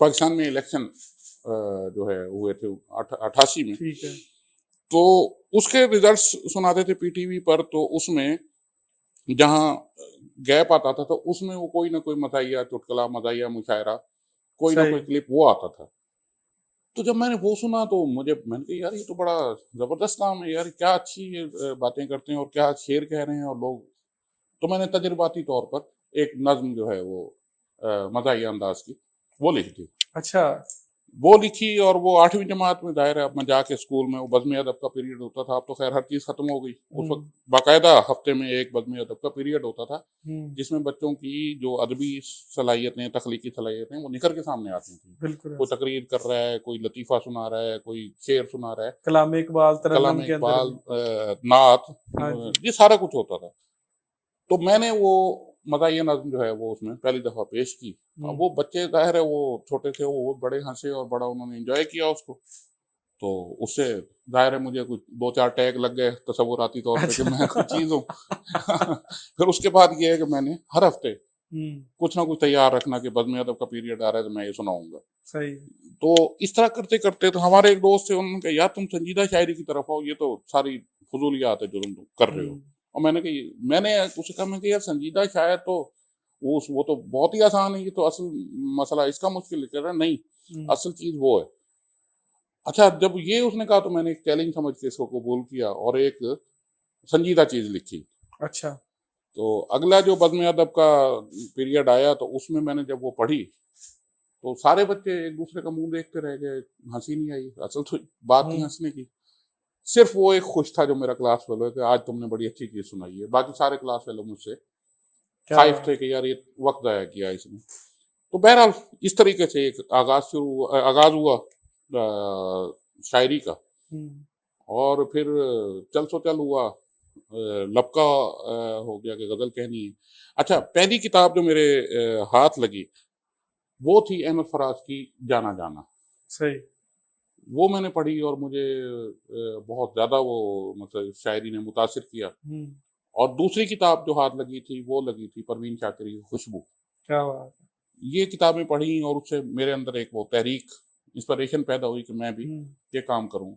پاکستان میں الیکشن جو ہے ہوئے تھے 88 میں، ٹھیک ہے، تو اس کے ریزلٹس سناتے تھے پی ٹی وی پر، تو اس میں جہاں گیپ آتا تھا تو اس میں وہ کوئی نہ کوئی مزاحیہ چٹکلا، مزاحیہ مشاعرہ، کوئی نہ کوئی صحیح، کلپ وہ آتا تھا. تو جب میں نے وہ سنا تو میں نے کہا یار یہ تو بڑا زبردست کام ہے یار، کیا اچھی یہ باتیں کرتے ہیں اور کیا شعر کہہ رہے ہیں اور لوگ. تو میں نے تجرباتی طور پر ایک نظم جو ہے وہ مزاحیہ انداز کی وہ لکھ دی. اچھا، وہ لکھی اور وہ 8ویں جماعت میں، ظاہر ہے اب میں جا کے اسکول میں، وہ بزم ادب کا پیریڈ ہوتا تھا. اب تو خیر ہر چیز ختم ہو گئی. اس وقت باقاعدہ ہفتے میں ایک بزم ادب کا پیریڈ ہوتا تھا جس میں بچوں کی جو ادبی صلاحیتیں، تخلیقی صلاحیتیں وہ نکھر کے سامنے آتی تھیں. بالکل، کوئی تقریر کر رہا ہے، کوئی لطیفہ سنا رہا ہے، کوئی شعر سنا رہا ہے، کلام اقبال کلام ترنم کے اندر اقبال، بھی، نعت، ہاں جی، یہ سارا کچھ ہوتا تھا. تو میں نے وہ مزاحیہ نظم جو ہے وہ اس میں پہلی دفعہ پیش کی. اب وہ بچے ظاہر ہے وہ چھوٹے تھے، وہ بڑے ہنسے اور بڑا انہوں نے انجوائے کیا اس کو. تو اس سے ظاہر ہے مجھے کچھ 2-4 ٹیگ لگ گئے تصوراتی طور پہ کہ میں کوئی چیز ہوں. پھر اس کے بعد یہ ہے کہ میں نے ہر ہفتے کچھ نہ کچھ تیار رکھنا کہ بزم ادب کا پیریڈ آ رہا ہے تو میں یہ سناؤں گا. صحیح، تو اس طرح کرتے کرتے تو ہمارے ایک دوست تھے، انہوں نے کہا یار تم سنجیدہ شاعری کی طرف آؤ، یہ تو ساری فضولیات ہے جو تم کر رہے ہو. اور میں نے اسے کہا، میں کہ یار سنجیدہ شاعر تو وہ تو بہت ہی آسان ہے، یہ تو اصل مسئلہ اس کا مشکل کر رہا ہے. نہیں، اصل چیز وہ ہے. اچھا، جب یہ اس نے کہا تو میں نے ایک چیلنج سمجھ کے اس کو قبول کیا اور ایک سنجیدہ چیز لکھی. اچھا، تو اگلا جو بزم ادب کا پیریڈ آیا تو اس میں نے جب وہ پڑھی تو سارے بچے ایک دوسرے کا منہ دیکھتے رہ گئے، ہنسی نہیں آئی. اصل تو بات تھی ہنسنے کی. صرف وہ ایک خوش تھا جو میرا کلاس فیلو ہے کہ آج تم نے بڑی اچھی چیز سنائی ہے. باقی سارے کلاس فیلو مجھ سے خائف تھے کہ یار یہ وقت ضائع کیا اس نے. تو بہرحال اس طریقے سے ایک آغاز ہوا شاعری کا. اور پھر چل سو چل ہوا، لبکا ہو گیا کہ غزل کہنی ہے. اچھا، پہلی کتاب جو میرے ہاتھ لگی وہ تھی احمد فراز کی جانا جانا. صحیح، وہ میں نے پڑھی اور مجھے بہت زیادہ وہ مطلب شاعری نے متاثر کیا. اور دوسری کتاب جو ہاتھ لگی تھی وہ لگی تھی پروین شاکری کی خوشبو. کیا بات ہے، یہ کتابیں پڑھی اور اس سے میرے اندر ایک وہ تحریک، انسپریشن پیدا ہوئی کہ میں بھی یہ کام کروں.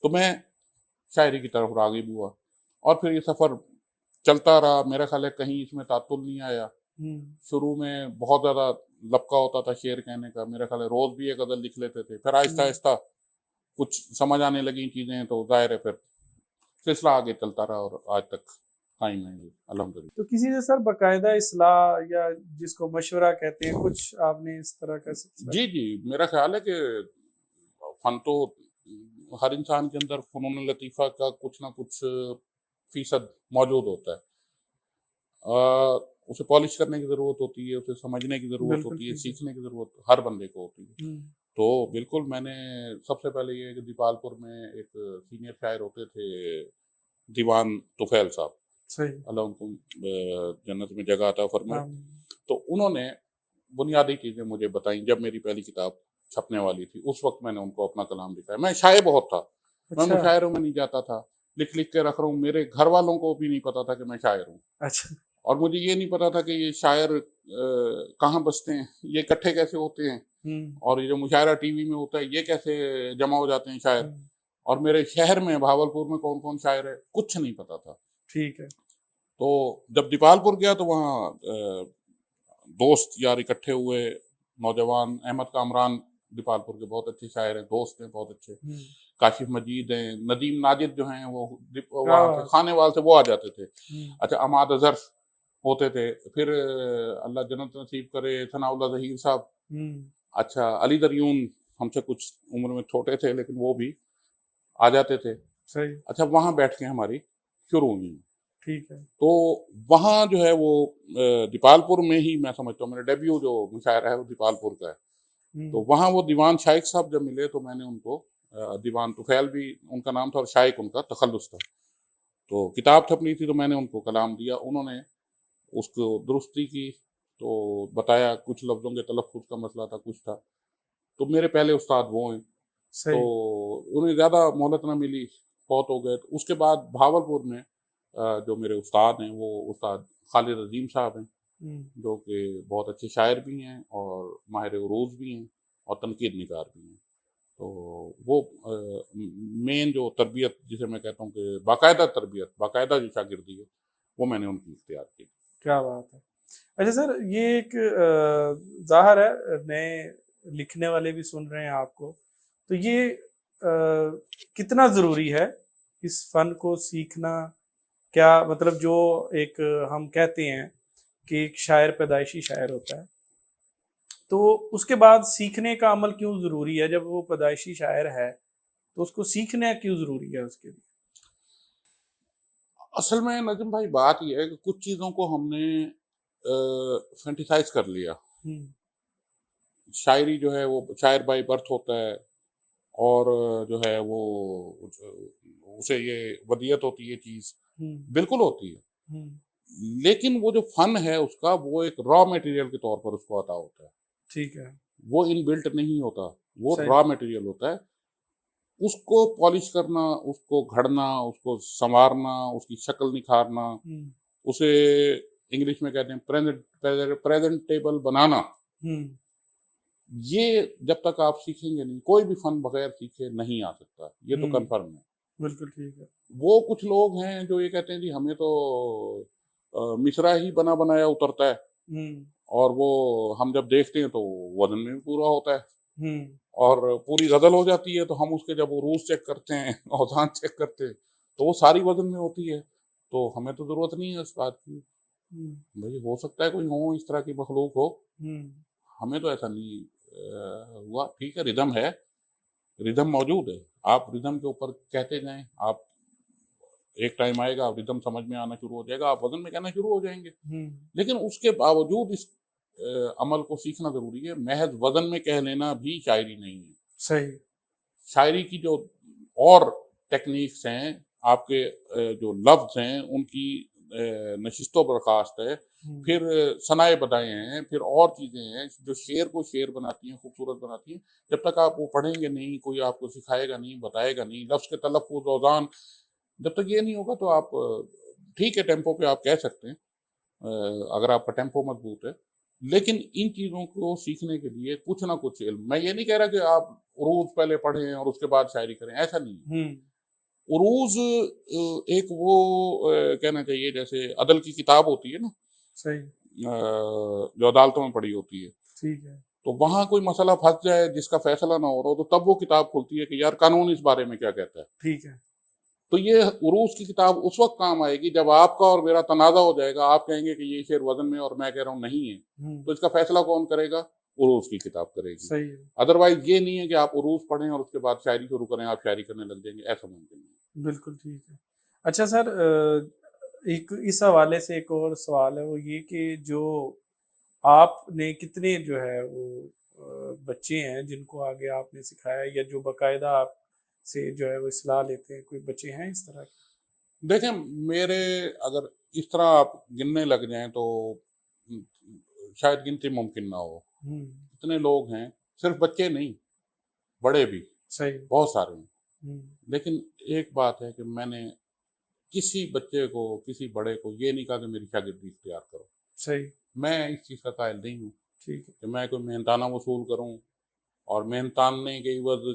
تو میں شاعری کی طرف راغب ہوا اور پھر یہ سفر چلتا رہا. میرا خیال ہے کہیں اس میں تعطل نہیں آیا. شروع میں بہت زیادہ لبکا ہوتا تھا شعر کہنے کا. میرا خیال ہے روز بھی ایک غزل لکھ لیتے تھے. پھر آہستہ آہستہ کچھ سمجھ آنے لگی چیزیں تو ظاہر ہے پھر سلسلہ آگے چلتا رہا اور آج تک قائم ہے الحمدللہ. تو کسی سے سر باقاعدہ اصلاح یا جس کو مشورہ کہتے ہیں کچھ آپ نے اس طرح کا سلسلہ؟ جی میرا خیال ہے کہ فن تو ہر انسان کے اندر فنون لطیفہ کا کچھ نہ کچھ فیصد موجود ہوتا ہے. اسے پالش کرنے کی ضرورت ہوتی ہے، اسے سمجھنے کی ضرورت ہوتی ہے، سیکھنے کی ضرورت ہر بندے کو ہوتی ہے. تو بالکل میں نے سب سے پہلے یہ کہ دیپال پور میں ایک سینئر شاعر ہوتے تھے دیوان طفیل صاحب، اللہ ان کو جنت میں جگہ عطا فرمائے. تو انہوں نے بنیادی چیزیں مجھے بتائیں. جب میری پہلی کتاب چھپنے والی تھی اس وقت میں نے ان کو اپنا کلام دکھایا. میں شاعر بہت تھا، میں مشاعروں میں نہیں جاتا تھا، لکھ کے رکھ رہا ہوں. میرے گھر والوں کو بھی نہیں پتا تھا کہ میں شاعر ہوں. اور مجھے یہ نہیں پتا تھا کہ یہ شاعر کہاں بستے ہیں، یہ اکٹھے کیسے ہوتے ہیں، اور یہ جو مشاعرہ ٹی وی میں ہوتا ہے یہ کیسے جمع ہو جاتے ہیں شاعر. اور میرے شہر میں بھاولپور میں کون کون شاعر ہے کچھ نہیں پتا تھا. ٹھیک ہے. تو جب دیپال پور گیا تو وہاں دوست یار اکٹھے ہوئے، نوجوان. احمد کامران دیپال پور کے بہت اچھے شاعر ہیں، دوست ہیں بہت اچھے. کاشف مجید ہیں، ندیم ناجد جو ہیں وہ وہاں کے خانے وال سے وہ آ جاتے تھے. اچھا، اماد اظہر ہوتے تھے. پھر اللہ جنت نصیب کرے ثناء اللہ ظہیر صاحب. اچھا، علی دریون ہم سے کچھ عمر میں چھوٹے تھے لیکن وہ بھی آ جاتے تھے. اچھا، وہاں بیٹھ کے ہماری شروع ہوئی. ٹھیک ہے. تو وہاں جو ہے وہ دیپال پور میں ہی میں سمجھتا ہوں میرا ڈیبیو جو مشاعرہ ہے وہ دیپال پور کا ہے. تو وہاں وہ دیوان شائق صاحب جب ملے تو میں نے ان کو، دیوان طفیل بھی ان کا نام تھا اور شائق ان کا تخلص تھا. تو کتاب چھپنی تھی تو میں نے ان کو کلام دیا. انہوں نے اس کو درستی کی تو بتایا. کچھ لفظوں کے تلفظ کا مسئلہ تھا، کچھ تھا. تو میرے پہلے استاد وہ ہیں. تو انہیں زیادہ مہلت نہ ملی، فوت ہو گئے. تو اس کے بعد بھاولپور میں جو میرے استاد ہیں وہ استاد خالد عظیم صاحب ہیں جو کہ بہت اچھے شاعر بھی ہیں اور ماہر عروض بھی ہیں. اور تنقید نگار بھی ہیں. تو وہ مین جو تربیت جسے میں کہتا ہوں کہ باقاعدہ تربیت، باقاعدہ جو شاگردی ہے، وہ میں نے ان کی اختیار کی. کیا بات ہے. اچھا سر، یہ ایک ظاہر ہے نئے لکھنے والے بھی سن رہے ہیں آپ کو، تو یہ کتنا ضروری ہے اس فن کو سیکھنا؟ کیا مطلب جو ایک ہم کہتے ہیں کہ ایک شاعر پیدائشی شاعر ہوتا ہے، تو اس کے بعد سیکھنے کا عمل کیوں ضروری ہے؟ جب وہ پیدائشی شاعر ہے تو اس کو سیکھنا کیوں ضروری ہے اس کے لیے؟ اصل میں نجم بھائی بات یہ ہے کہ کچھ چیزوں کو ہم نے فینٹیسائز کر لیا. شاعری جو ہے وہ شاعر بائی برتھ ہوتا ہے، اور جو ہے وہ اسے یہ ودیت ہوتی ہے چیز، بالکل ہوتی ہے. لیکن وہ جو فن ہے اس کا، وہ ایک را میٹیریل کے طور پر اس کو عطا ہوتا ہے. ٹھیک ہے. وہ ان بلٹ نہیں ہوتا، وہ صحیح. را میٹیریل ہوتا ہے. اس کو پالش کرنا، اس کو گھڑنا، اس کو سنوارنا، اس کی شکل نکھارنا، اسے انگلش میں کہتے ہیں پریزنٹیبل بنانا، یہ جب تک آپ سیکھیں گے نہیں، کوئی بھی فن بغیر سیکھے نہیں آ سکتا. یہ تو کنفرم ہے. بالکل ٹھیک ہے. وہ کچھ لوگ ہیں جو یہ کہتے ہیں جی ہمیں تو مصرع ہی بنا بنایا اترتا ہے، اور وہ ہم جب دیکھتے ہیں تو وزن میں بھی پورا ہوتا ہے، اور پوری غزل ہو جاتی ہے. تو ہم اس کے جب عروض چیک کرتے ہیں، اوزان چیک کرتے ہیں، تو وہ ساری وزن میں ہوتی ہے. تو ہمیں تو ضرورت نہیں ہے اس بات کی. بھائی ہو سکتا ہے کوئی ہو اس طرح کی مخلوق ہو، ہمیں تو ایسا نہیں ہوا. ٹھیک ہے، ردم ہے، ردم موجود ہے. آپ ردم کے اوپر کہتے جائیں، آپ ایک ٹائم آئے گا، ردم سمجھ میں آنا شروع ہو جائے گا، آپ وزن میں کہنا شروع ہو جائیں گے. لیکن اس کے باوجود اس عمل کو سیکھنا ضروری ہے. محض وزن میں کہہ لینا بھی شاعری نہیں ہے. صحیح. شاعری کی جو اور ٹیکنیکس ہیں، آپ کے جو لفظ ہیں ان کی نشست و برخاست ہے، پھر ثنائے بدائیں ہیں، پھر اور چیزیں ہیں جو شعر کو شعر بناتی ہیں، خوبصورت بناتی ہیں. جب تک آپ وہ پڑھیں گے نہیں، کوئی آپ کو سکھائے گا نہیں، بتائے گا نہیں، لفظ کے تلفظ، اوزان، جب تک یہ نہیں ہوگا تو آپ ٹھیک ہے ٹیمپو پہ آپ کہہ سکتے ہیں اگر آپ کا ٹیمپو مضبوط ہے. لیکن ان چیزوں کو سیکھنے کے لیے کچھ نہ کچھ علم. میں یہ نہیں کہہ رہا کہ آپ عروض پہلے پڑھیں اور اس کے بعد شاعری کریں، ایسا نہیں ہے. عروض ایک وہ کہنا چاہیے جیسے عدل کی کتاب ہوتی ہے نا، صحیح، جو عدالتوں میں پڑھی ہوتی ہے. ٹھیک ہے. تو وہاں کوئی مسئلہ پھنس جائے جس کا فیصلہ نہ ہو رہا ہو، تو تب وہ کتاب کھلتی ہے کہ یار قانون اس بارے میں کیا کہتا ہے. ٹھیک ہے. تو یہ عروض کی کتاب اس وقت کام آئے گی جب آپ کا اور میرا تنازع ہو جائے گا. آپ کہیں گے کہ یہ شعر وزن میں اور میں کہہ رہا ہوں نہیں ہے، تو اس کا فیصلہ کون کرے گا؟ عروض کی کتاب کرے گی. صحیح ہے. ادروائز یہ نہیں ہے کہ آپ عروض پڑھیں اور اس کے بعد شاعری شروع کریں، آپ شاعری کرنے لگ جائیں گے، ایسا ممکن نہیں. بالکل ٹھیک ہے. اچھا سر، ایک اس حوالے سے ایک اور سوال ہے، وہ یہ کہ جو آپ نے کتنے جو ہے وہ بچے ہیں جن کو آگے آپ نے سکھایا، یا جو باقاعدہ آپ سے جو ہے وہ اصلاح لیتے ہیں، کوئی بچے ہیں اس طرح کے؟ دیکھیں میرے اگر اس طرح آپ گننے لگ جائیں تو شاید گنتی ممکن نہ ہو. اتنے لوگ ہیں، صرف بچے نہیں، بڑے بھی صحیح، بہت سارے ہیں. لیکن ایک بات ہے کہ میں نے کسی بچے کو، کسی بڑے کو یہ نہیں کہا کہ میری شاگردی اختیار کرو. صحیح. میں اس چیز کا قائل نہیں ہوں. ٹھیک ہے. کہ میں کوئی محنتانہ وصول کروں اور محنتانے کے عوض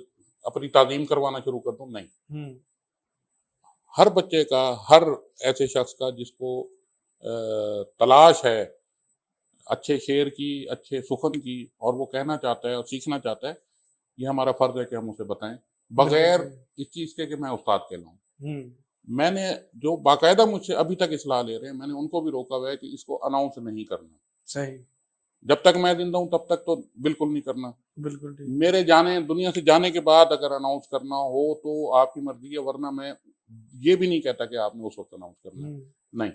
اپنی تعظیم کروانا شروع کر دوں، نہیں. ہر بچے کا، ہر ایسے شخص کا جس کو تلاش ہے اچھے شعر کی، اچھے سخن کی، اور وہ کہنا چاہتا ہے اور سیکھنا چاہتا ہے، یہ ہمارا فرض ہے کہ ہم اسے بتائیں، بغیر اس چیز کے کہ میں استاد کہلاؤں. میں نے جو باقاعدہ مجھ سے ابھی تک اصلاح لے رہے ہیں، میں نے ان کو بھی روکا ہوا ہے کہ اس کو اناؤنس نہیں کرنا. صحیح. جب تک میں زندہ ہوں تب تک تو بالکل نہیں کرنا. بالکل ٹھیک. میرے جانے، دنیا سے جانے کے بعد اگر اناؤنس کرنا ہو تو آپ کی مرضی ہے، ورنہ میں یہ بھی نہیں کہتا کہ آپ نے اس وقت اناؤنس کرنا ہے. نہیں.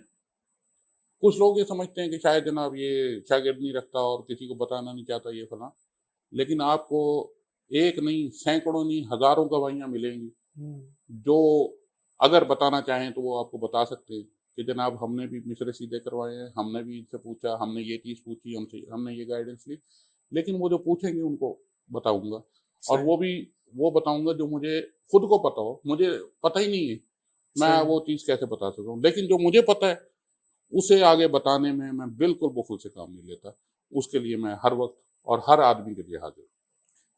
کچھ لوگ یہ سمجھتے ہیں کہ شاید جناب یہ شاگرد نہیں رکھتا اور کسی کو بتانا نہیں چاہتا، یہ فلاں. لیکن آپ کو ایک نہیں، سینکڑوں نہیں، ہزاروں گواہیاں ملیں گی جو اگر بتانا چاہیں تو وہ آپ کو بتا سکتے ہیں کہ جناب ہم نے بھی مصرے سیدھے کروائے ہیں، ہم نے بھی ان سے پوچھا، ہم نے یہ چیز پوچھی، ہم نے یہ گائیڈنس لی. لیکن وہ جو پوچھیں گے ان کو بتاؤں گا، اور وہ بھی وہ بتاؤں گا جو مجھے خود کو پتا ہو. مجھے پتہ ہی نہیں ہے، میں وہ چیز کیسے بتا سکتا ہوں. لیکن جو مجھے پتہ ہے اسے آگے بتانے میں بالکل بخل سے کام نہیں لیتا. اس کے لیے میں ہر وقت اور ہر آدمی کے لیے حاضر ہوں.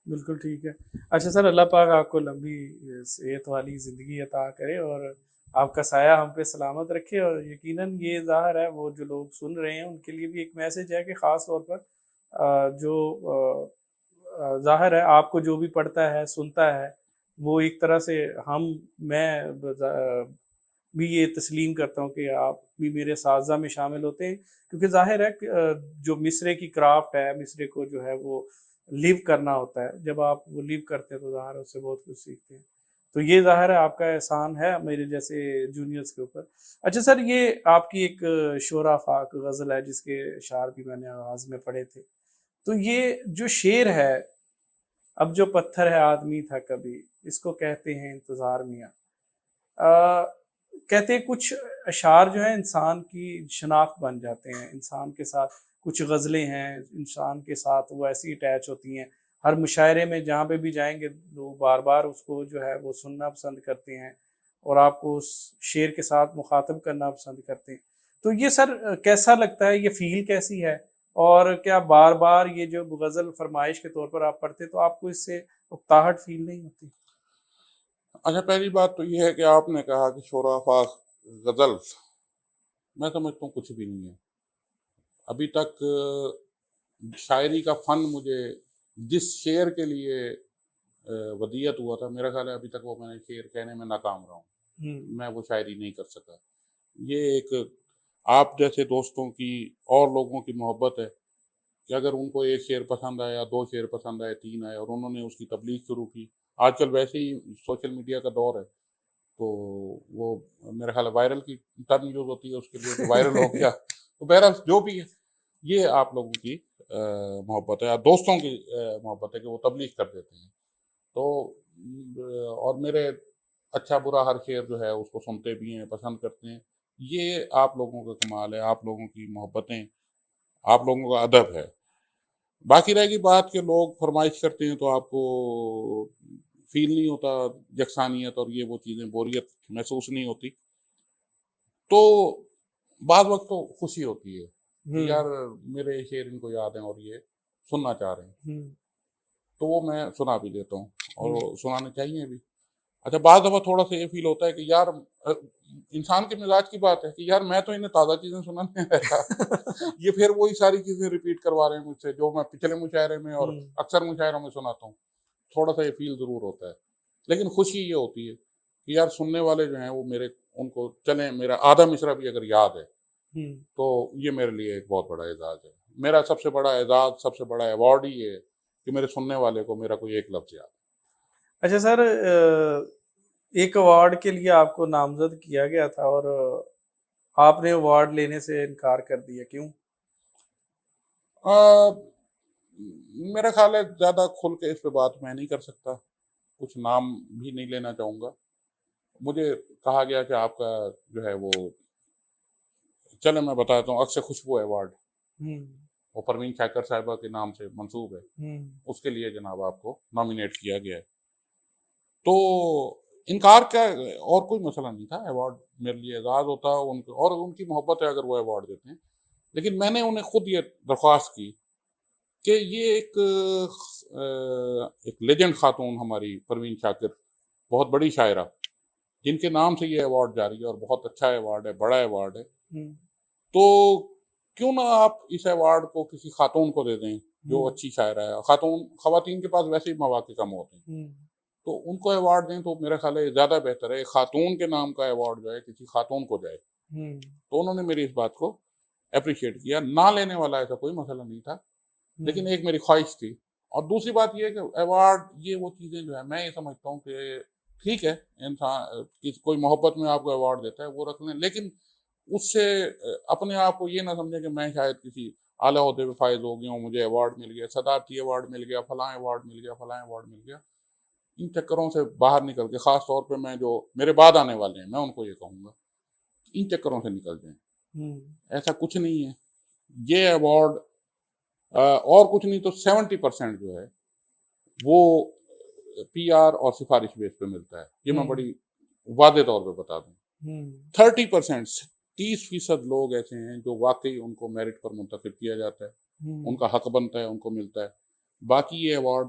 بالکل ٹھیک ہے. اچھا سر، اللہ پاک آپ کو لمبی صحت والی زندگی عطا کرے اور آپ کا سایہ ہم پہ سلامت رکھے. اور یقیناً یہ ظاہر ہے وہ جو لوگ سن رہے ہیں ان کے لیے بھی ایک میسج ہے کہ خاص طور پر جو ظاہر ہے آپ کو جو بھی پڑھتا ہے سنتا ہے وہ ایک طرح سے میں بھی یہ تسلیم کرتا ہوں کہ آپ بھی میرے اساتذہ میں شامل ہوتے ہیں، کیونکہ ظاہر ہے کہ جو مصرے کی کرافٹ ہے، مصرے کو جو ہے وہ لیو کرنا ہوتا ہے. جب آپ وہ لیو کرتے ہیں تو ظاہر ہے اس سے بہت کچھ سیکھتے ہیں. تو یہ ظاہر ہے آپ کا احسان ہے میرے جیسے جونیئرس کے اوپر. اچھا سر، یہ آپ کی ایک شعرا فاق غزل ہے جس کے اشعار بھی میں نے آغاز میں پڑھے تھے. تو یہ جو شعر ہے، اب جو پتھر ہے آدمی تھا کبھی، اس کو کہتے ہیں انتظار میاں. کہتے ہیں کچھ اشعار جو ہیں انسان کی شناخت بن جاتے ہیں، انسان کے ساتھ کچھ غزلیں ہیں انسان کے ساتھ وہ ایسی اٹیچ ہوتی ہیں. ہر مشاعرے میں جہاں پہ بھی جائیں گے لوگ بار بار اس کو جو ہے وہ سننا پسند کرتے ہیں اور آپ کو اس شعر کے ساتھ مخاطب کرنا پسند کرتے ہیں. تو یہ سر کیسا لگتا ہے، یہ فیل کیسی ہے؟ اور کیا بار بار یہ جو غزل فرمائش کے طور پر آپ پڑھتے تو آپ کو اس سے اکتاہٹ فیل نہیں ہوتی؟ اچھا، پہلی بات تو یہ ہے کہ آپ نے کہا کہ شعرا فاق غزل، میں سمجھتا ہوں کچھ بھی نہیں ہے. ابھی تک شاعری کا فن مجھے جس شعر کے لیے ودیت ہوا تھا، میرا خیال ہے ابھی تک وہ میں نے شعر کہنے میں ناکام رہا ہوں. میں وہ شاعری نہیں کر سکا. یہ ایک آپ جیسے دوستوں کی اور لوگوں کی محبت ہے کہ اگر ان کو ایک شعر پسند آیا، 2 شعر پسند آئے، 3 آئے اور انہوں نے اس کی تبلیغ شروع کی. آج کل ویسے ہی سوشل میڈیا کا دور ہے تو وہ میرا خیال ہے وائرل کی ٹرم یوز ہوتی ہے اس کے لیے کہ وائرل ہو گیا. تو بہرحال جو بھی ہے، یہ آپ لوگوں کی محبت ہے، دوستوں کی محبت ہے کہ وہ تبلیغ کر دیتے ہیں. تو اور میرے اچھا برا ہر شعر جو ہے اس کو سنتے بھی ہیں، پسند کرتے ہیں. یہ آپ لوگوں کا کمال ہے، آپ لوگوں کی محبتیں، آپ لوگوں کا ادب ہے. باقی رہے گی بات کہ لوگ فرمائش کرتے ہیں تو آپ کو فیل نہیں ہوتا یکسانیت اور یہ وہ چیزیں، بوریت محسوس نہیں ہوتی. تو بعض وقت تو خوشی ہوتی ہے کہ یار میرے شعر ان کو یاد ہیں اور یہ سننا چاہ رہے ہیں، تو وہ میں سنا بھی دیتا ہوں اور سنانے چاہیے بھی. اچھا، بعض دفعہ تھوڑا سا یہ فیل ہوتا ہے کہ یار انسان کے مزاج کی بات ہے کہ یار میں تو انہیں تازہ چیزیں سنانے آیا تھا، یہ پھر وہی ساری چیزیں ریپیٹ کروا رہے ہیں مجھ سے جو میں پچھلے مشاعرے میں اور اکثر مشاعروں میں سناتا ہوں. تھوڑا سا یہ فیل ضرور ہوتا ہے، لیکن خوشی یہ ہوتی ہے کہ یار سننے والے جو ہیں وہ میرے ان کو چلیں میرا آدھا مصرع بھی اگر یاد ہے تو یہ میرے لیے ایک بہت بڑا اعزاز ہے. میرا سب سے بڑا اعزاز، سب سے بڑا ایوارڈ ہی ہے کہ میرے سننے والے کو میرا کوئی ایک لفظ یاد. اچھا سر، ایک ایوارڈ کے لیے آپ کو نامزد کیا گیا تھا اور آپ نے ایوارڈ لینے سے انکار کر دیا، کیوں؟ میرا خیال ہے زیادہ کھل کے اس پہ بات میں نہیں کر سکتا، کچھ نام بھی نہیں لینا چاہوں گا. مجھے کہا گیا کہ آپ کا جو ہے وہ، چلے میں بتاتا ہوں، اکثر خوشبو ایوارڈ وہ پروین شاکر صاحبہ کے نام سے منسوب ہے، اس کے لیے جناب آپ کو نامینیٹ کیا گیا ہے. تو انکار کا اور کوئی مسئلہ نہیں تھا. ایوارڈ میرے لیے اعزاز ہوتا اور ان کی محبت ہے اگر وہ ایوارڈ دیتے ہیں. لیکن میں نے انہیں خود یہ درخواست کی کہ یہ ایک لیجنڈ خاتون ہماری پروین شاکر، بہت بڑی شاعرہ جن کے نام سے یہ ایوارڈ جاری ہے اور بہت اچھا ایوارڈ ہے، بڑا ایوارڈ ہے، تو کیوں نہ آپ اس ایوارڈ کو کسی خاتون کو دے دیں جو اچھی شاعرہ ہے. خواتین کے پاس ویسے ہی مواقع کم ہوتے ہیں تو ان کو ایوارڈ دیں تو میرا خیال ہے زیادہ بہتر ہے. خاتون کے نام کا ایوارڈ جو ہے کسی خاتون کو جائے. تو انہوں نے میری اس بات کو اپریشیٹ کیا. نہ لینے والا ایسا کوئی مسئلہ نہیں تھا، لیکن ایک میری خواہش تھی. اور دوسری بات یہ ہے کہ ایوارڈ یہ وہ چیزیں جو ہے میں یہ سمجھتا ہوں کہ ٹھیک ہے انسان کوئی محبت میں آپ کو ایوارڈ دیتا ہے وہ رکھ لیں، لیکن اس سے اپنے آپ کو یہ نہ سمجھیں کہ میں شاید کسی اعلیٰ عہدے پہ فائز ہو گیا ہوں، مجھے ایوارڈ مل گیا، صدارتی ایوارڈ مل گیا، فلاں ایوارڈ مل گیا، فلاں ایوارڈ مل گیا. ان چکروں سے باہر نکل کے، خاص طور پہ میں جو میرے بعد آنے والے ہیں میں ان کو یہ کہوں گا ان چکروں سے نکل جائیں. ایسا کچھ نہیں ہے. یہ ایوارڈ اور کچھ نہیں تو 70% جو ہے وہ پی آر اور سفارش بیس پہ ملتا ہے. یہ میں بڑی واضح طور پہ بتا دوں. 30% 30% لوگ ایسے ہیں جو واقعی ان کو میرٹ پر منتخب کیا جاتا ہے، ان کا حق بنتا ہے، ان کو ملتا ہے. باقی یہ ایوارڈ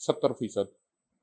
70%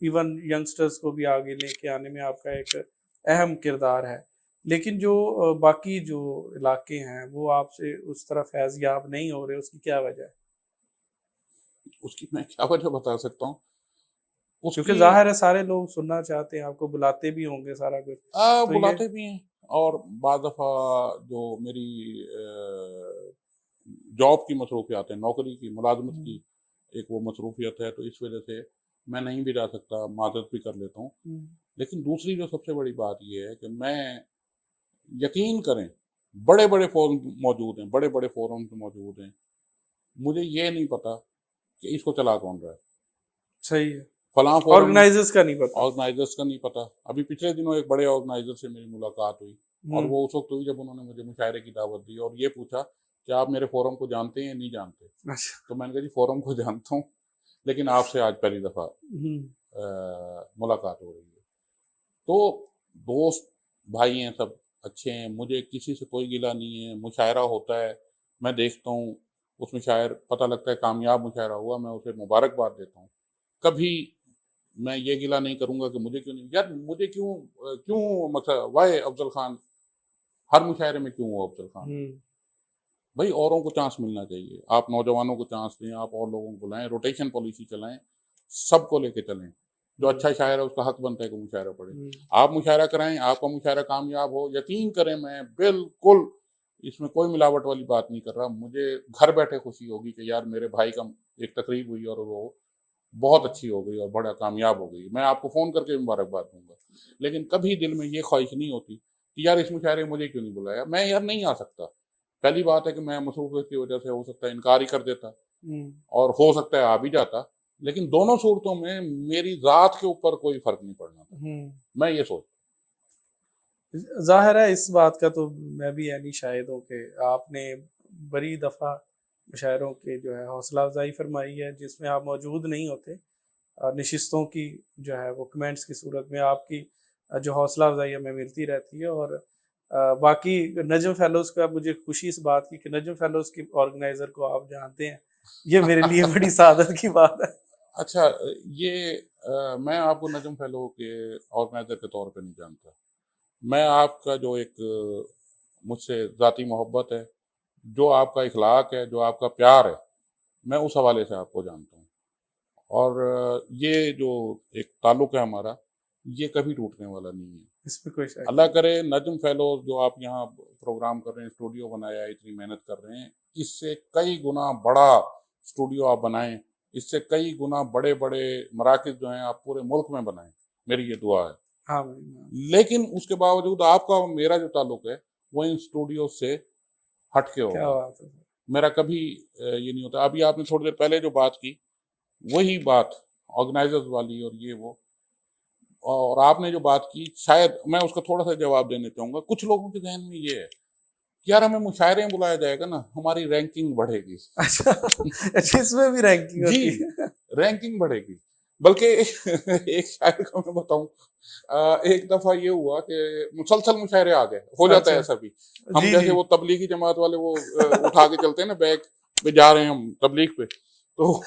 ایون ینگسٹرز کو بھی آگے لے کے آنے میں آپ کا ایک اہم کردار ہے، لیکن جو باقی جو علاقے ہیں وہ آپ سے اس طرح فیض یاب نہیں ہو رہے، اس کی کیا وجہ ہے؟ اس کی میں کیا وجہ بتا سکتا ہوں، اس کیونکہ کی ظاہر ہے سارے لوگ سننا چاہتے ہیں، آپ کو بلاتے بھی ہوں گے سارا کچھ، تو یہ بلاتے بھی ہیں، اور بعض دفعہ جو میری جاب کی مصروفیات ہیں، نوکری کی، ملازمت کی ایک وہ مصروفیت ہے، تو اس وجہ سے میں نہیں بھی جا سکتا، معذرت بھی کر لیتا ہوں. لیکن دوسری جو سب سے بڑی بات یہ ہے کہ میں، یقین کریں، بڑے بڑے فورم موجود ہیں، بڑے بڑے فورمز موجود ہیں، مجھے یہ نہیں پتا کہ اس کو چلا کون رہا ہے. صحیح ہے، فلاں فورم آرگنائزرز کا نہیں پتا. آرگنائزرس کا نہیں پتا. ابھی پچھلے دنوں ایک بڑے آرگنائزر سے میری ملاقات ہوئی، اور وہ اس وقت ہوئی جب انہوں نے مجھے مشاعرے کی دعوت دی اور یہ پوچھا کہ آپ میرے فورم کو جانتے ہیں یا نہیں جانتے. اچھا. تو میں نے کہا جی فورم کو جانتا ہوں، لیکن آپ سے آج پہلی دفعہ ملاقات ہو رہی ہے. تو دوست بھائی ہیں، سب اچھے ہیں، مجھے کسی سے کوئی گلہ نہیں ہے. مشاعرہ ہوتا ہے، میں دیکھتا ہوں، اس میں شاعر پتہ لگتا ہے کامیاب مشاعرہ ہوا، میں اسے مبارکباد دیتا ہوں. کبھی میں یہ گلہ نہیں کروں گا کہ مجھے کیوں نہیں، یار مجھے کیوں مثلا وائے افضل خان ہر مشاعرے میں کیوں ہو افضل خان؟ بھائی اوروں کو چانس ملنا چاہیے، آپ نوجوانوں کو چانس دیں، آپ اور لوگوں کو لائیں، روٹیشن پالیسی چلائیں، سب کو لے کے چلیں. جو اچھا شاعر ہے اس کا حق بنتا ہے کہ مشاعرہ پڑھے. آپ مشاعرہ کرائیں، آپ کا مشاعرہ کامیاب ہو، یقین کریں میں بالکل اس میں کوئی ملاوٹ والی بات نہیں کر رہا، مجھے گھر بیٹھے خوشی ہوگی کہ یار میرے بھائی کا ایک تقریب ہوئی اور وہ بہت اچھی ہو گئی اور بڑا کامیاب ہو گئی، میں آپ کو فون کر کے مبارکباد دوں گا. لیکن کبھی دل میں یہ خواہش نہیں ہوتی کہ یار اس مشاعرے میں مجھے کیوں نہیں بلایا. میں یار نہیں آ سکتا. پہلی بات ہے کہ میں مصروفیت کی وجہ سے ہو سکتا ہے انکار ہی کر دیتا، اور ہو سکتا ہے آ بھی جاتا، لیکن دونوں صورتوں میں میری ذات کے اوپر کوئی فرق نہیں پڑنا تھا. میں یہ سوچتا. ظاہر ہے اس بات کا تو میں بھی یعنی شاہد ہوں کہ آپ نے بڑی دفعہ مشاعروں کے جو ہے حوصلہ افزائی فرمائی ہے جس میں آپ موجود نہیں ہوتے، نشستوں کی جو ہے وہ کمنٹس کی صورت میں آپ کی جو حوصلہ افزائی ہمیں ملتی رہتی ہے. اور باقی نجم فیلوز کا مجھے خوشی اس بات کی کہ نجم فیلوز کی آرگنائزر کو آپ جانتے ہیں، یہ میرے لیے بڑی سعادت کی بات ہے. اچھا، یہ میں آپ کو نجم فیلو کے آرگنائزر کے طور پہ نہیں جانتا. میں آپ کا جو ایک مجھ سے ذاتی محبت ہے، جو آپ کا اخلاق ہے، جو آپ کا پیار ہے، میں اس حوالے سے آپ کو جانتا ہوں. اور یہ جو ایک تعلق ہے ہمارا، یہ کبھی ٹوٹنے والا نہیں ہے. اس میں کوئی شک اللہ کرے نجم فیلوز جو آپ یہاں پروگرام کر رہے ہیں، اسٹوڈیو بنایا ہے، اتنی محنت کر رہے ہیں، اس سے کئی گنا بڑا اسٹوڈیو آپ بنائیں، اس سے کئی گنا بڑے بڑے مراکز جو ہیں آپ پورے ملک میں بنائیں، میری یہ دعا ہے. ہاں. لیکن اس کے باوجود آپ کا اور میرا جو تعلق ہے وہ ان اسٹوڈیو سے ہٹ کے کیا ہوگا. بات ہے. میرا کبھی یہ نہیں ہوتا. ابھی آپ نے تھوڑی دیر پہلے جو بات کی، وہی بات آرگنائزرز والی اور یہ وہ، اور آپ نے جو بات کی، شاید میں اس کا تھوڑا سا جواب دینا چاہوں گا. کچھ لوگوں کے ذہن میں یہ ہے کہ یار ہمیں مشاعرے میں بلایا جائے گا نا، ہماری رینکنگ بڑھے گی. اچھا، اس میں بھی رینکنگ ہوتی ہے. جی، رینکنگ بڑھے گی. بلکہ ایک شاعر کو میں بتاؤں، ایک دفعہ یہ ہوا کہ مسلسل مشاعرے آ گئے. ہو جاتا ہے ایسا بھی. ہم جیسے وہ تبلیغی جماعت والے وہ اٹھا کے چلتے ہیں نا بیگ پہ، جا رہے ہیں ہم تبلیغ پہ، تو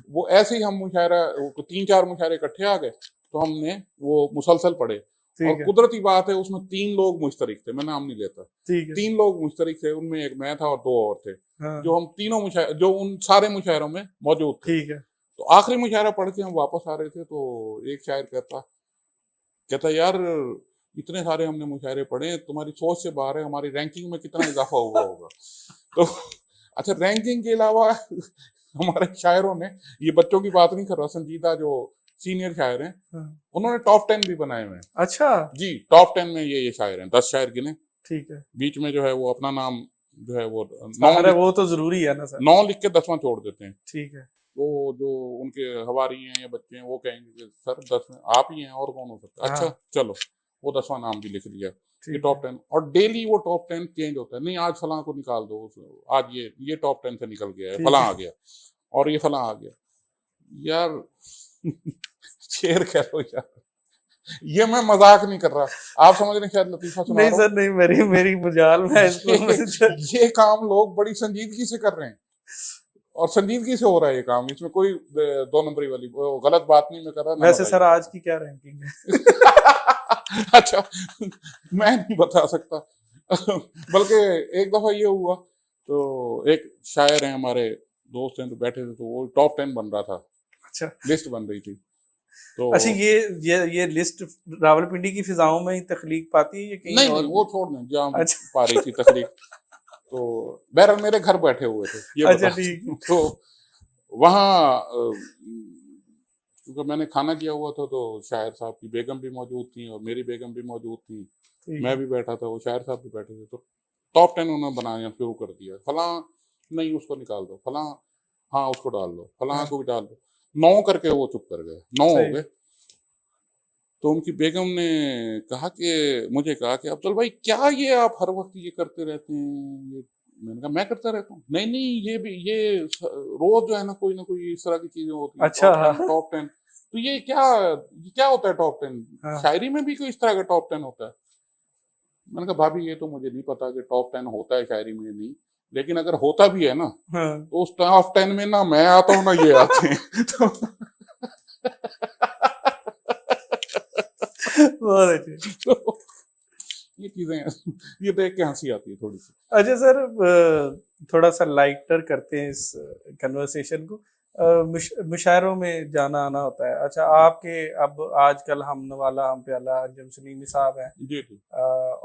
وہ ایسے ہی ہم مشاعرہ 3-4 مشاعرے اکٹھے آ گئے، تو ہم نے وہ مسلسل پڑھے. اور قدرتی بات ہے اس میں 3 لوگ مشترک تھے، میں نام نہیں لیتا. 3 لوگ مشترک تھے، ان میں ایک میں تھا اور 2 اور تھے، جو ہم تینوں مشاعرے جو ان سارے مشاعروں میں موجود تھے. تو آخری مشاعرہ پڑھ کے ہم واپس آ رہے تھے، تو ایک شاعر کہتا یار اتنے سارے ہم نے مشاعرے پڑھے، تمہاری سوچ سے باہر ہے، ہماری رینکنگ میں کتنا اضافہ ہوا ہوگا. تو اچھا، رینکنگ کے علاوہ ہمارے شاعروں نے، یہ بچوں کی بات نہیں کر رہا، سنجیدہ جو سینئر شاعر ہیں، انہوں نے ٹاپ 10 بھی بنائے ہوئے ہیں. اچھا جی، ٹاپ 10 میں یہ شاعر ہیں، 10 شاعر گنے. ٹھیک ہے. بیچ میں جو ہے وہ اپنا نام جو ہے وہ 9 تو ضروری ہے نا سر، 9 لکھ کے 10واں چھوڑ دیتے ہیں. ٹھیک ہے. وہ جو ان کے ہواری ہیں یا بچے ہیں، وہ کہیں گے کہ سر 10 آپ ہی ہیں، اور کون ہو سکتا ہے. اچھا چلو، وہ 10واں نام بھی لکھ لیا. یہ ٹاپ 10، اور ڈیلی وہ ٹاپ 10 چینج ہوتا ہے. نہیں آج فلاں کو نکال دو، آج یہ ٹاپ 10 سے نکل گیا ہے، فلاں آ گیا، اور یہ فلاں آ گیا. یار شعر کہہ لو یار، یہ میں مذاق نہیں کر رہا. آپ سمجھ رہے ہیں شاید لطیفہ سنا رہا ہوں. نہیں سر نہیں، میری مجال میں یہ کام لوگ بڑی سنجیدگی سے کر رہے ہیں. اور سنجیدگی سے ہو رہا ہے یہ کام, اس میں کوئی دو نمبری والی غلط بات نہیں میں کر رہا. ویسے سر آج کی کیا رینکنگ ہے؟ اچھا میں نہیں بتا سکتا, بلکہ ایک دفعہ یہ ہوا تو ایک شاعر ہیں ہمارے دوست ہیں تو بیٹھے تھے, تو وہ ٹاپ 10 بن رہا تھا, اچھا لسٹ بن رہی تھی. تو اچھا یہ لسٹ راولپنڈی کی فضاؤں میں ہی تخلیق پاتی ہے یا کہیں نہیں اور نہیں وہ چھوڑ دیں جہاں اچھا پا رہی تھی تخلیق. تو بہرحال میرے گھر بیٹھے ہوئے تھے یہ اچھا بتا. ٹھیک تو وہاں کیونکہ میں نے کھانا کیا ہوا تھا تو شاعر صاحب کی بیگم بھی موجود تھیں اور میری بیگم بھی موجود تھیں, ٹھیک میں بھی بیٹھا تھا, وہ شاعر صاحب بھی بیٹھے تھے. تو ٹاپ 10 انہوں نے بنانا شروع کر دیا, فلاں نہیں اس کو نکال دو, فلاں ہاں اس کو ڈال دو, فلاں کو بھی ڈال دو. 9 کر کے وہ چپ کر گئے, 9 ہو صحیح گئے. تو ان کی بیگم نے مجھے کہا کہ افضل بھائی کیا یہ آپ ہر وقت یہ کرتے رہتے ہیں؟ یہ میں نے کہا میں کرتا رہتا ہوں. نہیں یہ روز جو ہے نا کوئی نہ کوئی اس طرح کی چیزیں ہوتی ہیں. اچھا ٹاپ 10 تو یہ کیا ہوتا ہے ٹاپ 10؟ شاعری میں بھی کوئی اس طرح کا ٹاپ 10 ہوتا ہے؟ میں نے کہا بھابھی یہ تو مجھے نہیں پتا کہ ٹاپ 10 ہوتا ہے شاعری میں نہیں, لیکن اگر ہوتا بھی ہے نا تو اس ٹاپ 10 میں نہ میں آتا ہوں نہ یہ آتے ہیں. بہت اچھے. یہ چیزیں یہ دیکھ کے ہنسی آتی ہے تھوڑی سی. اچھا سر تھوڑا سا لائٹر کرتے ہیں اس کنورسیشن کو. مشاعروں میں جانا آنا ہوتا ہے. اچھا آپ کے اب آج کل ہم نوالا ہم پیالہ انجم سلیمی صاحب ہیں جی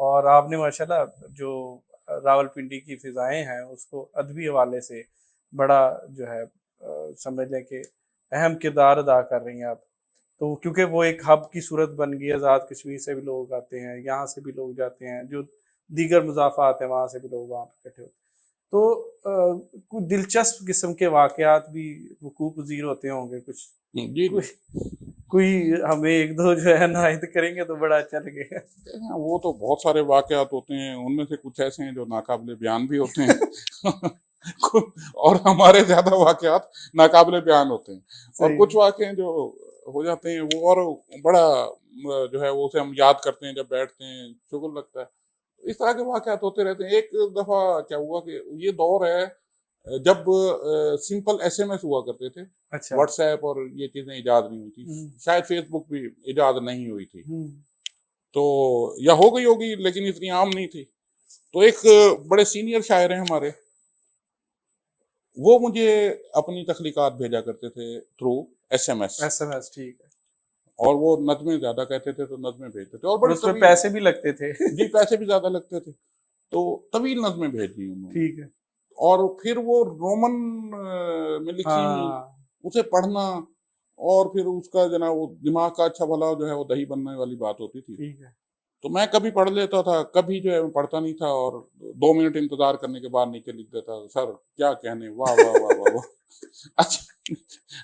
اور آپ نے ماشاءاللہ جو راولپنڈی کی فضائیں ہیں اس کو ادبی حوالے سے بڑا جو ہے سمجھ لیں کہ اہم کردار ادا کر رہی ہیں آپ. تو کیونکہ وہ ایک ہب کی صورت بن گئی, آزاد کشمیر سے بھی لوگ آتے ہیں, یہاں سے بھی لوگ جاتے ہیں, جو دیگر مضافات ہیں وہاں سے بھی لوگ وہاں پہ اکٹھے ہوتے ہیں. تو کچھ دلچسپ قسم کے واقعات بھی وقوع پذیر ہوتے ہوں گے کچھ, جی کوئی ہمیں ایک دو جو ہے عنایت کریں گے تو بڑا اچھا لگے گا. وہ تو بہت سارے واقعات ہوتے ہیں, ان میں سے کچھ ایسے ہیں جو ناقابل بیان بھی ہوتے ہیں اور ہمارے زیادہ واقعات ناقابل بیان ہوتے ہیں, اور کچھ واقعے جو ہو جاتے ہیں وہ اور بڑا جو ہے وہ اسے ہم یاد کرتے ہیں جب بیٹھتے ہیں, شکر لگتا ہے. اس طرح کے واقعات ہوتے رہتے ہیں. ایک دفعہ کیا ہوا کہ یہ دور ہے جب سمپل ایس ایم ایس ہوا کرتے تھے, واٹس ایپ اور یہ چیزیں ایجاد نہیں ہوئی تھی, شاید فیس بک بھی ایجاد نہیں ہوئی تھی, تو یا ہو گئی ہوگی لیکن اتنی عام نہیں تھی. تو ایک بڑے سینئر شاعر ہیں ہمارے, وہ مجھے اپنی تخلیقات بھیجا کرتے تھے تھرو ایس ایم ایس. ٹھیک ہے. اور وہ نظمیں زیادہ کہتے تھے تو نظمیں بھیجتے تھے, اور بڑے اس میں پیسے بھی لگتے تھے. جی پیسے بھی زیادہ لگتے تھے, تو طویل نظمیں بھیجی انہوں نے. ٹھیک ہے. اور پھر وہ رومن میں لکھی اسے پڑھنا, اور پھر اس کا جناب وہ دماغ کا اچھا بھلا جو ہے وہ دہی بننے والی بات ہوتی تھی. ٹھیک ہے. تو میں کبھی پڑھ لیتا تھا, کبھی جو ہے میں پڑھتا نہیں تھا, اور 2 منٹ انتظار کرنے کے بعد نیچے لکھ دیتا, سر کیا کہنے, واہ واہ واہ واہ واہ. اچھا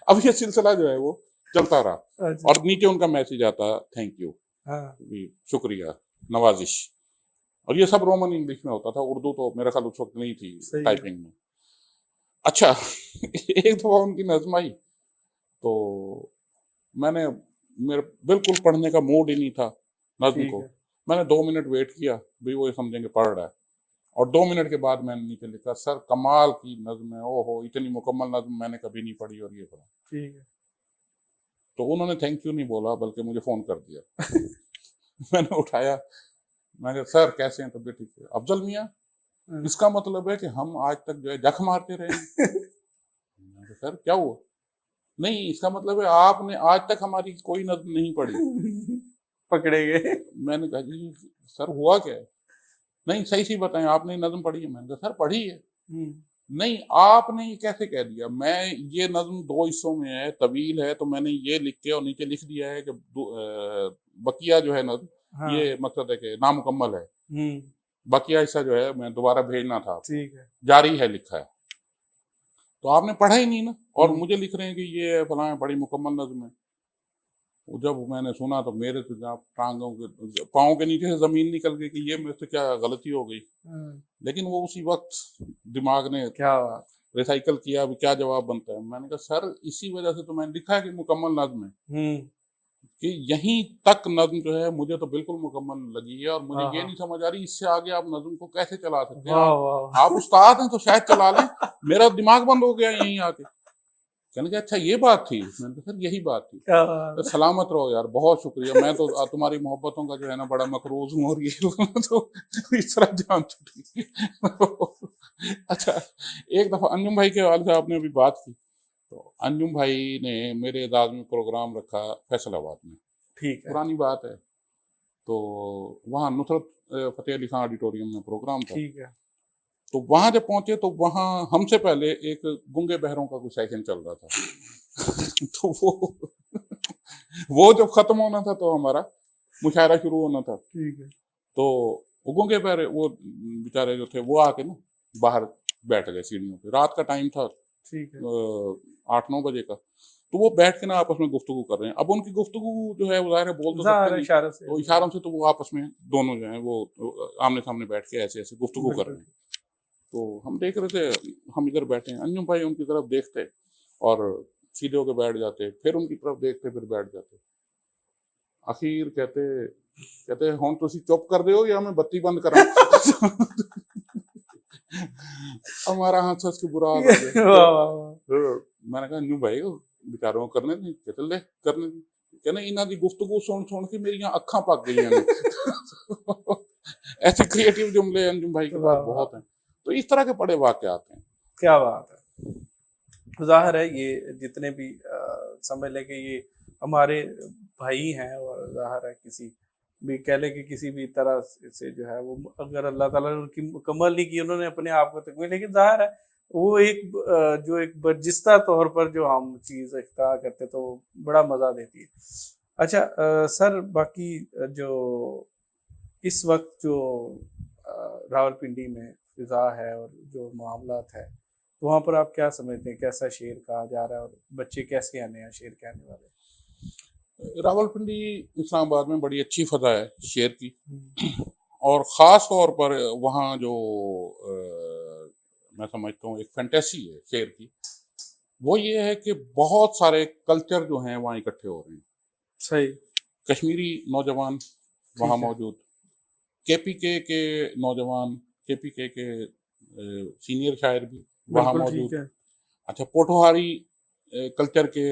اب یہ سلسلہ جو ہے وہ چلتا رہا, اور نیچے ان کا میسج آتا تھینک یو, شکریہ, نوازش. اور یہ سب رومن انگلش میں ہوتا تھا, اردو تو میرا خیال اس وقت نہیں تھی ٹائپنگ میں. اچھا ایک دفعہ ان کی نظم آئی تو میں نے میرا بالکل پڑھنے کا موڈ ہی نہیں تھا نظم کو. میں نے 2 منٹ ویٹ کیا بھی وہ سمجھیں گے پڑھ رہا ہے, اور 2 منٹ کے بعد میں نے نیچے لکھا سر کمال کی نظم ہے, او ہو اتنی مکمل نظم میں نے کبھی نہیں پڑھی, اور یہ پڑھا. ٹھیک ہے. تو انہوں نے تھینک یو نہیں بولا بلکہ مجھے فون کر دیا. میں نے اٹھایا, میں نے سر کیسے ہیں, طبیعت ٹھیک ہے؟ افضل میاں اس کا مطلب ہے کہ ہم آج تک جو ہے جکھ مارتے رہے ہیں. سر کیا ہوا؟ نہیں اس کا مطلب ہے آپ نے آج تک ہماری کوئی نظم نہیں پڑھی. پکڑے گئے. میں نے کہا جی سر ہوا کیا ہے؟ نہیں صحیح سی بتائیں آپ نے نظم پڑھی ہے؟ میں نے کہا سر پڑھی ہے. نہیں آپ نے یہ کیسے کہہ دیا؟ میں یہ نظم 2 حصوں میں ہے, طویل ہے, تو میں نے یہ لکھ کے اور نیچے لکھ دیا ہے کہ بقیہ جو ہے نظم یہ مقصد ہے کہ نامکمل ہے, بقیہ حصہ جو ہے میں دوبارہ بھیجنا تھا, جاری ہے لکھا ہے. تو آپ نے پڑھا ہی نہیں نا, اور مجھے لکھ رہے ہیں کہ یہ فلاں بڑی مکمل نظم ہے. جب میں نے سنا تو میرے تو ٹانگوں کے پاؤں کے نیچے سے زمین نکل گئی کہ یہ میرے سے کیا غلطی ہو گئی. لیکن وہ اسی وقت دماغ نے کیا ریسائیکل کیا, اب کیا جواب بنتا ہے. میں نے کہا سر اسی وجہ سے تو میں نے لکھا ہے کہ مکمل نظم ہے. کہ یہیں تک نظم جو ہے مجھے تو بالکل مکمل لگی ہے، اور مجھے ہاں یہ ہاں، نہیں سمجھ آ رہی اس سے آگے آپ نظم کو کیسے چلا سکتے ہیں. واہ آپ واہ آپ استاد ہیں تو شاید چلا لیں. میرا دماغ بند ہو گیا یہیں آ کے. کہنے کہ اچھا یہ بات تھی. میں نے کہا سر یہی بات تھی. کیا تو بات ہے. سلامت رہو یار، بہت شکریہ. میں تو تمہاری محبتوں کا جو ہے نا بڑا مقروض ہوں، اور یہ تو اس طرح جان چھوٹی. اچھا، ایک دفعہ انجم بھائی کے والد صاحب نے ابھی بات کی، تو انجم بھائی نے میرے اعزاز میں پروگرام رکھا فیصل آباد میں. ٹھیک ہے. پرانی بات ہے. تو وہاں نصرت فتح علی خان آڈیٹوریم میں پروگرام تھا. ٹھیک ہے. تو وہاں جب پہنچے تو وہاں ہم سے پہلے ایک گنگے بہروں کا کوئی سیشن چل رہا تھا. تو وہ جب ختم ہونا تھا تو ہمارا مشاعرہ شروع ہونا تھا. ٹھیک ہے. تو وہ گنگے بہرے وہ بیچارے جو تھے وہ آ کے نا باہر بیٹھ گئے سیڑھیوں پہ. رات کا ٹائم تھا، ٹھیک ہے. 8-9 بجے کا. تو وہ بیٹھ کے نا آپس میں گفتگو کر رہے ہیں. اب ان کی گفتگو جو ہے وہ ظاہر ہے بول تو سکتے ظاہر نہیں، اشارہ سے. تو اشاروں سے تو وہ آپس میں دونوں جو ہیں وہ آمنے سامنے بیٹھ کے ایسے ایسے گفتگو کر رہے بالکل. ہیں. تو ہم دیکھ رہے تھے، ہم ادھر بیٹھے ہیں. انجم بھائی ان کی طرف دیکھتے اور سیدھے ہو کے بیٹھ جاتے، پھر ان کی طرف دیکھتے پھر بیٹھ جاتے. اخیر کہتے ہوں تسی چپ کر دے ہو یا میں بتی بند کرا. ہمارا ہاتھ سچ کے برا حال ہو گیا. واہ واہ واہ. میں نے کہا انجم بھائی بیچاروں کو کرنے دیں. کہتے لے کرنے دیں. کہنا انہاں دی گفتگو سن کے میری اکھاں پک گئی ہیں. ایسے کریٹیو جملے انجم بھائی کے پاس واہ واہ. بہت ہیں. تو اس طرح کے بڑے واقعات ہیں. کیا بات ہے. ظاہر ہے یہ جتنے بھی سمجھ لے کہ یہ ہمارے بھائی ہیں، اور ظاہر ہے کسی بھی کہہ لے کہ کسی بھی طرح سے جو ہے وہ اگر اللہ تعالیٰ نے ان کی مکمل نہیں کی، انہوں نے اپنے آپ کو تکمیل، لیکن ظاہر ہے وہ ایک جو ایک برجستہ طور پر جو ہم چیز اختراع کرتے تو وہ بڑا مزہ دیتی ہے. اچھا سر، باقی جو اس وقت جو راولپنڈی میں فضا ہے اور جو معاملات ہے، تو وہاں پر آپ کیا سمجھتے ہیں کیسا شعر کہا جا رہا ہے، اور بچے کیسے آنے ہیں شعر کہنے والے؟ راولپنڈی اسلام آباد میں بڑی اچھی فضا ہے شعر کی، اور خاص طور پر وہاں جو میں سمجھتا ہوں ایک فینٹیسی ہے شعر کی، وہ یہ ہے کہ بہت سارے کلچر جو ہیں وہاں اکٹھے ہو رہے ہیں. صحیح. کشمیری نوجوان وہاں ٹھیک ہے. موجود، کے پی کے نوجوان، کے پی کے سینئر شاعر بھی وہاں بالکل موجود. ٹھیک ہے. اچھا، پوٹھوہاری کلچر کے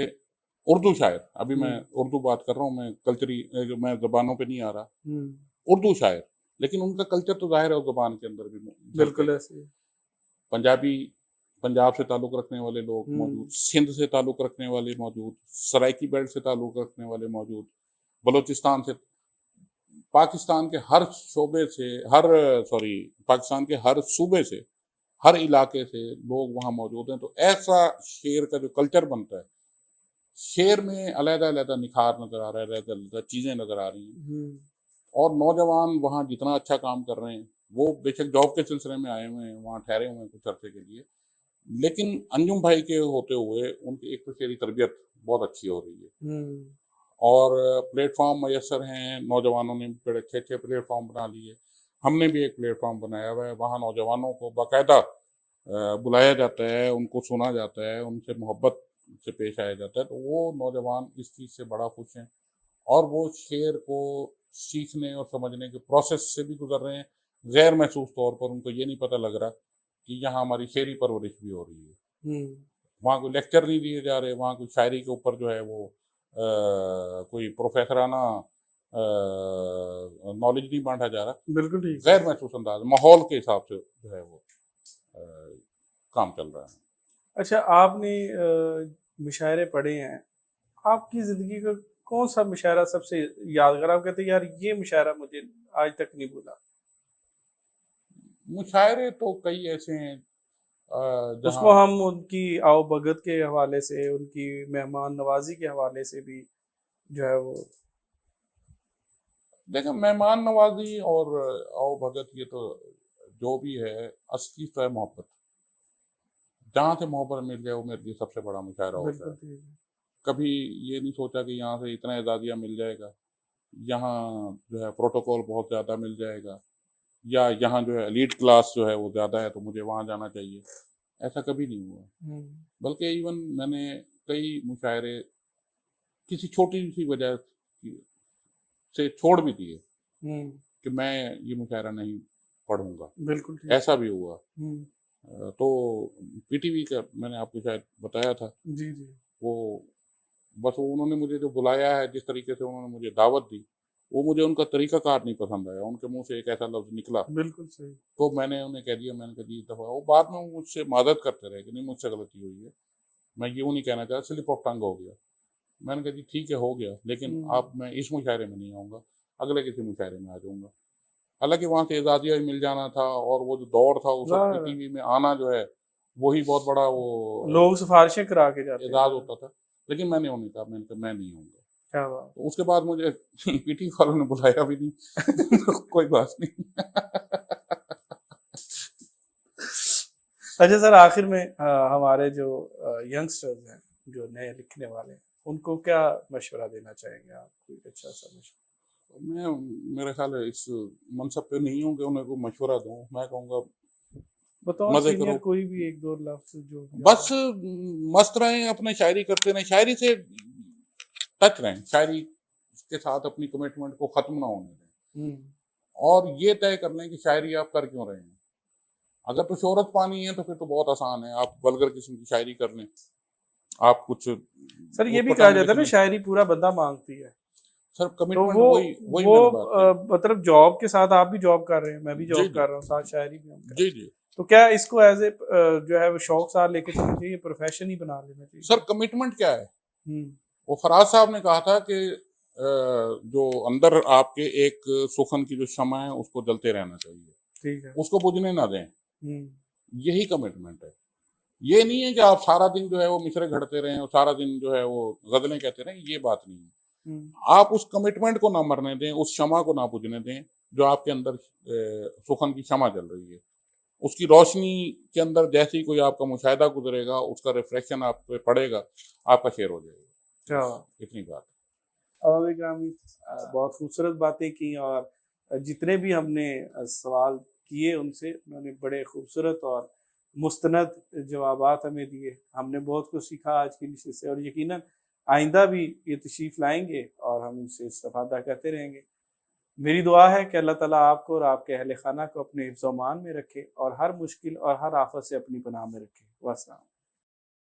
اردو شاعر، ابھی میں ہوں. اردو بات کر رہا ہوں، میں کلچری جو میں زبانوں پہ نہیں آ رہا، ہوں. اردو شاعر، لیکن ان کا کلچر تو ظاہر ہے اس زبان کے اندر بھی جھلکے بالکل گا. ایسے ہی. پنجابی، پنجاب سے تعلق رکھنے والے لوگ موجود، سندھ سے تعلق رکھنے والے موجود، سرائکی بیلٹ سے تعلق رکھنے والے موجود، بلوچستان سے، پاکستان کے ہر شعبے سے، پاکستان کے ہر صوبے سے، ہر علاقے سے لوگ وہاں موجود ہیں. تو ایسا شعر کا جو کلچر بنتا ہے، شعر میں علیحدہ علیحدہ نکھار نظر آ رہا ہے، علیحدہ علیحدہ چیزیں نظر آ رہی ہیں. اور نوجوان وہاں جتنا اچھا کام کر رہے ہیں، وہ بے شک جاب کے سلسلے میں آئے ہوئے ہیں، وہاں ٹھہرے ہوئے ہیں کچھ عرصے کے لیے، لیکن انجم بھائی کے ہوتے ہوئے ان کی ایک تو شعری تربیت بہت اچھی ہو رہی ہے، اور پلیٹ فارم میسر ہیں. نوجوانوں نے بڑے اچھے اچھے پلیٹ فارم بنا لیے. ہم نے بھی ایک پلیٹ فارم بنایا ہوا ہے، وہاں نوجوانوں کو باقاعدہ بلایا جاتا ہے، ان کو سنا جاتا ہے، ان سے محبت سے پیش آیا جاتا ہے. تو وہ نوجوان اس چیز سے بڑا خوش ہیں، اور وہ شعر کو سیکھنے اور سمجھنے کے پروسیس سے بھی گزر رہے ہیں. غیر محسوس طور پر ان کو یہ نہیں پتہ لگ رہا کہ یہاں ہماری شعری پرورش بھی ہو رہی ہے. وہاں کوئی لیکچر نہیں دیے جا رہے، وہاں کوئی شاعری کے اوپر جو ہے وہ کوئی پروفیسرانہ نالج نہیں بانٹا جا رہا. بالکل ٹھیک. غیر محسوس انداز، ماحول کے حساب سے جو ہے وہ کام چل رہا ہے. اچھا، آپ نے مشاعرے پڑھے ہیں، آپ کی زندگی کا کون سا مشاعرہ سب سے یادگار آپ کہتے ہیں یار یہ مشاعرہ مجھے آج تک نہیں بھولا؟ مشاعرے تو کئی ایسے ہیں اس جہاں کو ہم ان کی آؤ بھگت کے حوالے سے، ان کی مہمان نوازی کے حوالے سے بھی جو ہے وہ، دیکھیں مہمان نوازی اور آؤ بھگت یہ تو جو بھی ہے، اصلی تو ہے محبت. جہاں سے محبت مل جائے وہ میرے لیے سب سے بڑا مشاعرہ ہوتا ہے. بالکل ٹھیک ہے. کبھی یہ نہیں سوچا کہ یہاں سے اتنا اعزازیہ مل جائے گا، یہاں جو ہے پروٹوکول بہت زیادہ مل جائے گا، یا یہاں جو ہے ایلیٹ کلاس جو ہے وہ زیادہ ہے تو مجھے وہاں جانا چاہیے. ایسا کبھی نہیں ہوا. بلکہ ایون میں نے کئی مشاعرے کسی چھوٹی سی وجہ سے چھوڑ بھی دیے ہوں، کہ میں یہ مشاعرہ نہیں پڑھوں گا، بالکل ٹھیک۔ ایسا بھی ہوا۔ ہوں، تو پی ٹی وی کا میں نے آپ کو شاید بتایا تھا، جی جی، وہ بس انہوں نے مجھے جو بلایا ہے، جس طریقے سے انہوں نے مجھے دعوت دی، وہ مجھے ان کا طریقہ کار نہیں پسند آیا، ان کے منہ سے ایک ایسا لفظ نکلا بالکل صحیح۔ تو میں نے انہیں کہہ دیا، میں نے کہا جی دفعہ، وہ بعد میں مجھ سے معذرت کرتے رہے کہ نہیں مجھ سے غلطی ہوئی ہے، میں یوں نہیں کہنا چاہتا، سلپ آف ٹنگ ہو گیا۔ میں نے کہا جی ٹھیک ہے، ہو گیا، لیکن آپ میں اس مشاعرے میں نہیں آؤں گا، اگلے کسی مشاعرے میں آ جاؤں گا۔ حالانکہ وہاں سے اعزازیہ بھی مل جانا تھا، اور وہ جو دور تھا اس وقت پی ٹی وی میں آنا جو ہے وہی بہت بڑا وہ لوگ سفارشیں کرا کے جاتے ہیں۔ اعزاز ہوتا تھا، لیکن میں نے انہیں کہا، میں نے کہا میں نہیں آؤں گا۔ کیا بات۔ تو اس کے بعد مجھے پی ٹی والوں نے بلایا بھی نہیں، کوئی بات نہیں۔ اچھا سر، آخر میں ہمارے جو ینگسٹرز ہیں، جو نئے لکھنے والے ہیں، ان کو کیا مشورہ دینا چاہیں گے آپ؟ کوئی اچھا سا مشورہ؟ میں میرے خیال ہے اس منصب پہ نہیں ہوں کہ انہیں کو مشورہ دوں، میں کہوں گا بطور مزے سینئر کرو، کوئی بھی ایک دو لفظ جو بس مست رہیں، اپنے شاعری کرتے رہیں، شاعری سے ٹچ رہیں، شاعری کے ساتھ اپنی کمٹمنٹ کو ختم نہ ہونے دیں، اور یہ طے کر لیں کہ شاعری آپ کر کیوں رہے ہیں۔ اگر تو شہرت پانی ہے تو پھر تو بہت آسان ہے، آپ ولگر قسم کی شاعری کر لیں، آپ کچھ سر یہ بھی کہا جاتا ہے نا شاعری پورا بندہ مانگتی ہے، سر تو کمٹمنٹ وہی وہ میں نے بات کی۔ مطلب جاب کے ساتھ آپ بھی جاب کر رہے ہیں، میں بھی جی جاب جی کر رہا ہوں، ساتھ شاعری بھی ہم کر رہے جی ہیں، جی تو کیا اس کو ایز اے جو ہے وہ شوق ساتھ لے کے چلنا چاہیے، پروفیشن ہی بنا لینا چاہیے؟ سر کمٹمنٹ کیا ہے؟ ہوں، وہ فراز صاحب نے کہا تھا کہ جو اندر آپ کے ایک سخن کی جو شمع ہے اس کو جلتے رہنا چاہیے، ٹھیک ہے۔ اس کو بجھنے نہ دیں، ہوں، یہی کمٹمنٹ ہے۔ یہ نہیں ہے کہ آپ سارا دن جو ہے وہ مصرے گھڑتے رہیں اور سارا دن جو ہے وہ غزلیں کہتے رہیں، یہ بات نہیں ہے۔ آپ اس کمٹمنٹ کو نہ مرنے دیں، اس شمع کو نہ بجھنے دیں جو آپ کے اندر سخن کی شمع جل رہی ہے، اس کی روشنی کے اندر جیسے ہی کوئی آپ کا مشاہدہ گزرے گا، اس کا ریفلیکشن آپ پہ پڑے گا، آپ کا شعر ہو جائے گا، اتنی بات۔ عوام گرامی، بہت خوبصورت باتیں کی، اور جتنے بھی ہم نے سوال کیے ان سے، انہوں نے بڑے خوبصورت اور مستند جوابات ہمیں دیے، ہم نے بہت کچھ سیکھا آج کی نشست سے، اور یقیناً آئندہ بھی یہ تشریف لائیں گے اور ہم ان سے استفادہ کرتے رہیں گے۔ میری دعا ہے کہ اللہ تعالیٰ آپ کو اور آپ کے اہل خانہ کو اپنے حفظ و امان میں رکھے، اور ہر مشکل اور ہر آفت سے اپنی پناہ میں رکھے۔ والسلام۔